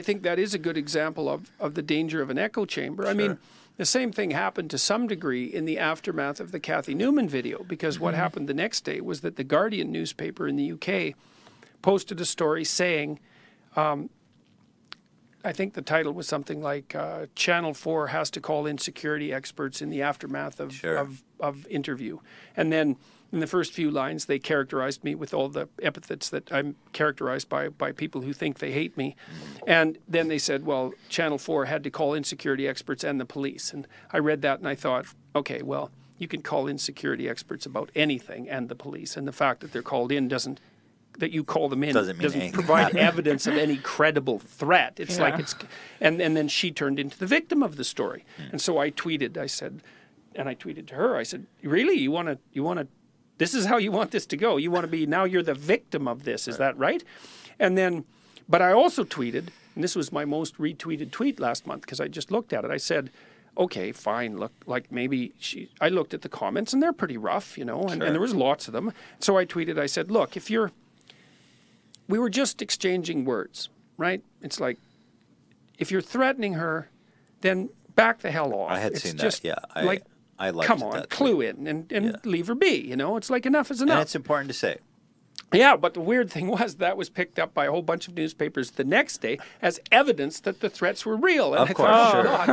think that is a good example of the danger of an echo chamber. I mean, the same thing happened to some degree in the aftermath of the Cathy Newman video, because what happened the next day was that the Guardian newspaper in the UK posted a story saying, I think the title was something like Channel 4 has to call in security experts in the aftermath of interview. And then in the first few lines, they characterized me with all the epithets that I'm characterized by people who think they hate me. And then they said, well, Channel 4 had to call in security experts and the police. And I read that and I thought, okay, well, you can call in security experts about anything and the police. And the fact that they're called in doesn't, that you call them in doesn't provide evidence of any credible threat. It's like it's, and then she turned into the victim of the story. And so I tweeted, I said, and I tweeted to her, I said, really, you want to, this is how you want this to go. You want to be, now you're the victim of this. Is that right? And then, but I also tweeted, and this was my most retweeted tweet last month because I just looked at it. I said, okay, fine, look, like maybe I looked at the comments and they're pretty rough, you know, and there was lots of them. So I tweeted, I said, look, we were just exchanging words, right? It's like, if you're threatening her, then back the hell off. I had seen that, yeah. I liked come on, clue in and leave her be, you know? It's like enough is enough. And it's important to say. Yeah, but the weird thing was that was picked up by a whole bunch of newspapers the next day as evidence that the threats were real. And of course, oh, God,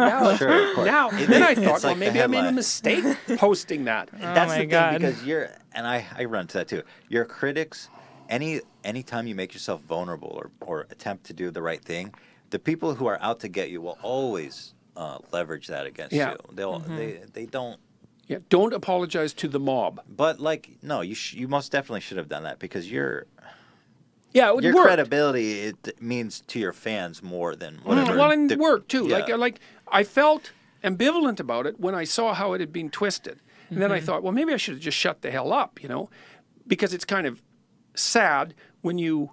now, then I thought, well, like maybe I made a mistake posting that. That's the thing, because and I run to that too. Your critics, anytime you make yourself vulnerable or attempt to do the right thing, the people who are out to get you will always leverage that against you. They'll they don't. Yeah, don't apologize to the mob. But like, no, you most definitely should have done that, because your credibility, it means to your fans more than whatever. Well, and work too. Yeah. Like I felt ambivalent about it when I saw how it had been twisted, and then I thought, well, maybe I should have just shut the hell up, you know, because it's kind of sad when you,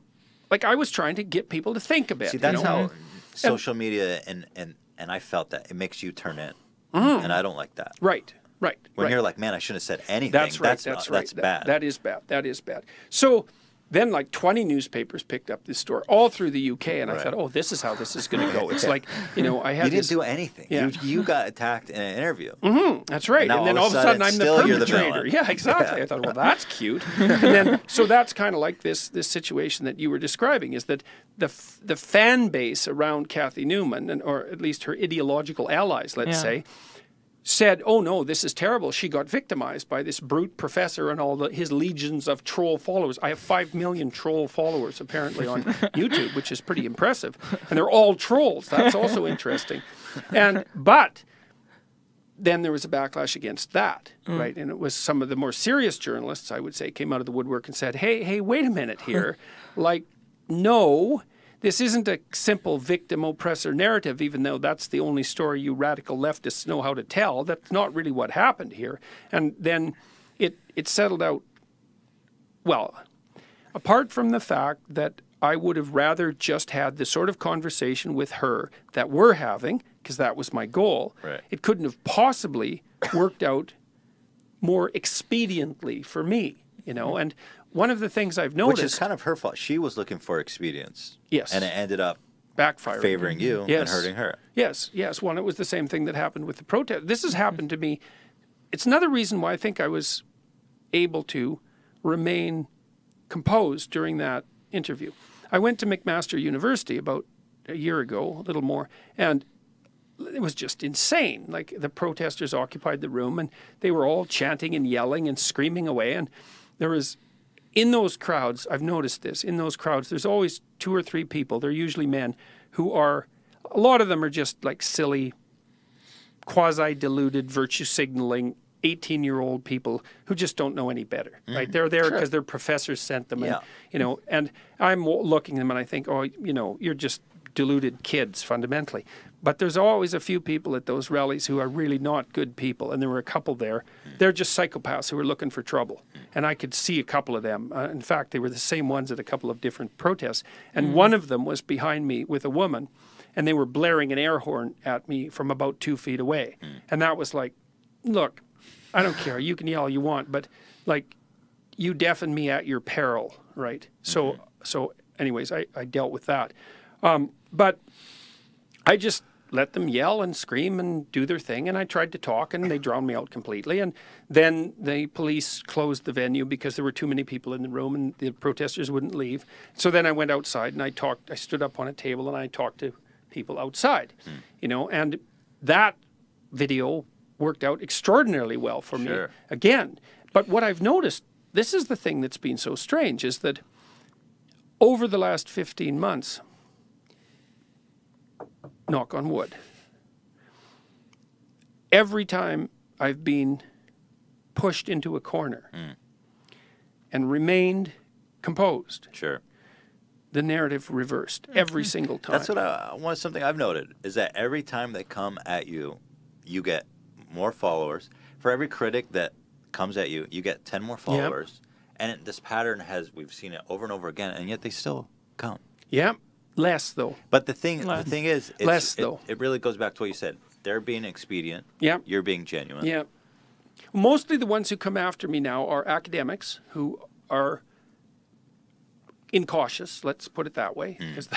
like, I was trying to get people to think a bit. See, that's how social media and I felt that it makes you turn in, and I don't like that. Right. When you're like, man, I shouldn't have said anything. That's right. That's bad. That is bad. That is bad. So then like 20 newspapers picked up this story all through the UK, and I thought, oh, this is how this is going to go. It's like, you know, I had You didn't do anything. Yeah. You got attacked in an interview. That's right. And then all of a sudden I'm the perpetrator. Yeah, exactly. I thought, well, that's cute. And then, so that's kind of like this situation that you were describing, is that the fan base around Cathy Newman, or at least her ideological allies, let's say, said, oh no, this is terrible. She got victimized by this brute professor and all his legions of troll followers. I have 5 million troll followers apparently on YouTube, which is pretty impressive. And they're all trolls. That's also interesting. But then there was a backlash against that, right? And it was some of the more serious journalists, I would say, came out of the woodwork and said, hey, wait a minute here. Like, no, this isn't a simple victim-oppressor narrative, even though that's the only story you radical leftists know how to tell. That's not really what happened here. And then it settled out, well, apart from the fact that I would have rather just had the sort of conversation with her that we're having, because that was my goal. Right. It couldn't have possibly worked out more expediently for me, you know. And one of the things I've noticed... Which is kind of her fault. She was looking for expedience. Yes. And it ended up backfiring, favoring you and hurting her. Yes. Well, it was the same thing that happened with the protest. This has happened to me. It's another reason why I think I was able to remain composed during that interview. I went to McMaster University about a year ago, a little more, and it was just insane. Like, the protesters occupied the room, and they were all chanting and yelling and screaming away, and there was... In those crowds, I've noticed this, in those crowds, there's always 2 or 3 people, they're usually men, who are, a lot of them are just like silly, quasi-deluded, virtue-signaling, 18-year-old people who just don't know any better, right? They're there because their professors sent them, and, you know, and I'm looking at them and I think, oh, you know, you're just deluded kids fundamentally. But there's always a few people at those rallies who are really not good people, and there were a couple there. They're just psychopaths who were looking for trouble, and I could see a couple of them. In fact, they were the same ones at a couple of different protests, and one of them was behind me with a woman, and they were blaring an air horn at me from about 2 feet away. And that was like, look, I don't care. You can yell all you want, but like, you deafen me at your peril, right? So anyways, I dealt with that. But I just let them yell and scream and do their thing, and I tried to talk, and they drowned me out completely. And then the police closed the venue because there were too many people in the room, and the protesters wouldn't leave. So then I went outside, and I stood up on a table, and I talked to people outside, you know, and that video worked out extraordinarily well for me again. But what I've noticed, this is the thing that's been so strange, is that over the last 15 months, knock on wood, every time I've been pushed into a corner and remained composed, the narrative reversed every single time. That's what something I've noted is that every time they come at you, you get more followers. For every critic that comes at you, you get 10 more followers. And this pattern we've seen it over and over again, and yet they still come. Yeah. Less, though. But the thing is, though. It really goes back to what you said. They're being expedient. Yeah. You're being genuine. Yeah. Mostly the ones who come after me now are academics who are incautious, let's put it that way, because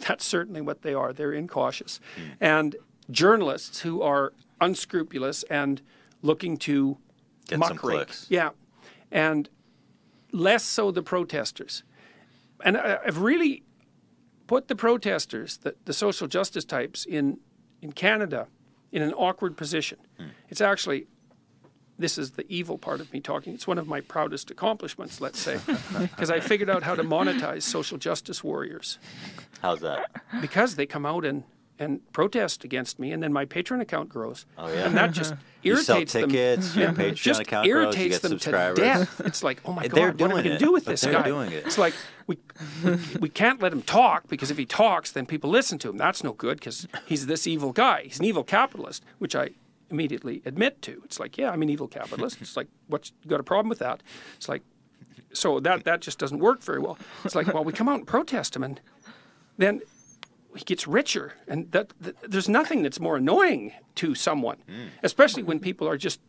that's certainly what they are. They're incautious. And journalists who are unscrupulous and looking to get some clicks. Yeah. And less so the protesters. And I've really put the protesters, the social justice types in Canada, in an awkward position. It's actually, this is the evil part of me talking, it's one of my proudest accomplishments, let's say, because I figured out how to monetize social justice warriors. How's that? Because they come out and protest against me, and then my Patreon account grows. Oh, yeah. And that just irritates them. You sell tickets, your Patreon account grows, you get subscribers. To death. It's like, oh my God, what am I going to do with this guy? Doing it. It's like, we can't let him talk, because if he talks, then people listen to him. That's no good, because he's this evil guy. He's an evil capitalist, which I immediately admit to. It's like, yeah, I'm an evil capitalist. It's like, you got a problem with that? It's like, so that just doesn't work very well. It's like, well, we come out and protest him, and then he gets richer, and there's nothing that's more annoying to someone, especially when people are just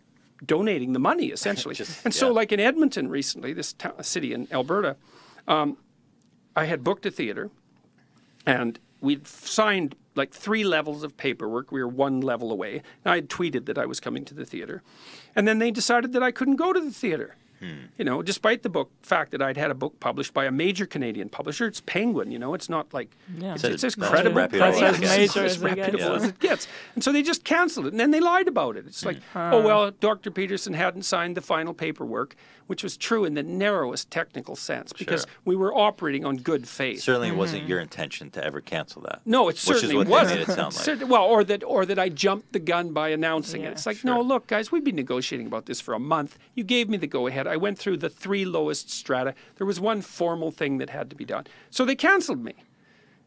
donating the money, essentially. So like in Edmonton recently, this city in Alberta, I had booked a theater, and we'd signed like 3 levels of paperwork. We were 1 level away. And I had tweeted that I was coming to the theater, and then they decided that I couldn't go to the theater. You know, despite the fact that I'd had a book published by a major Canadian publisher. It's Penguin, you know, it's not like, it's as credible, as reputable as it gets. And so they just canceled it, and then they lied about it. It's like, oh, well, Dr. Peterson hadn't signed the final paperwork, which was true in the narrowest technical sense, because we were operating on good faith. Certainly wasn't your intention to ever cancel that. No, it certainly wasn't. Which is what they made it sound like. Well, or that I jumped the gun by announcing it. It's like, no, look, guys, we've been negotiating about this for a month. You gave me the go-ahead. I went through the 3 lowest strata. There was one formal thing that had to be done. So they canceled me.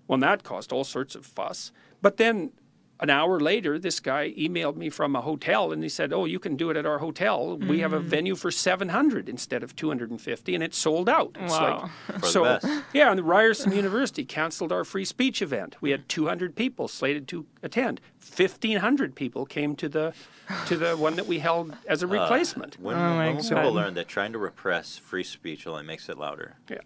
Well, that caused all sorts of fuss. But then an hour later, this guy emailed me from a hotel, and he said, oh, you can do it at our hotel. We have a venue for 700 instead of 250, and it's sold out. It's like, yeah, and the Ryerson University canceled our free speech event. We had 200 people slated to attend. 1,500 people came to the one that we held as a replacement. When will people learn that trying to repress free speech only makes it louder? Yeah.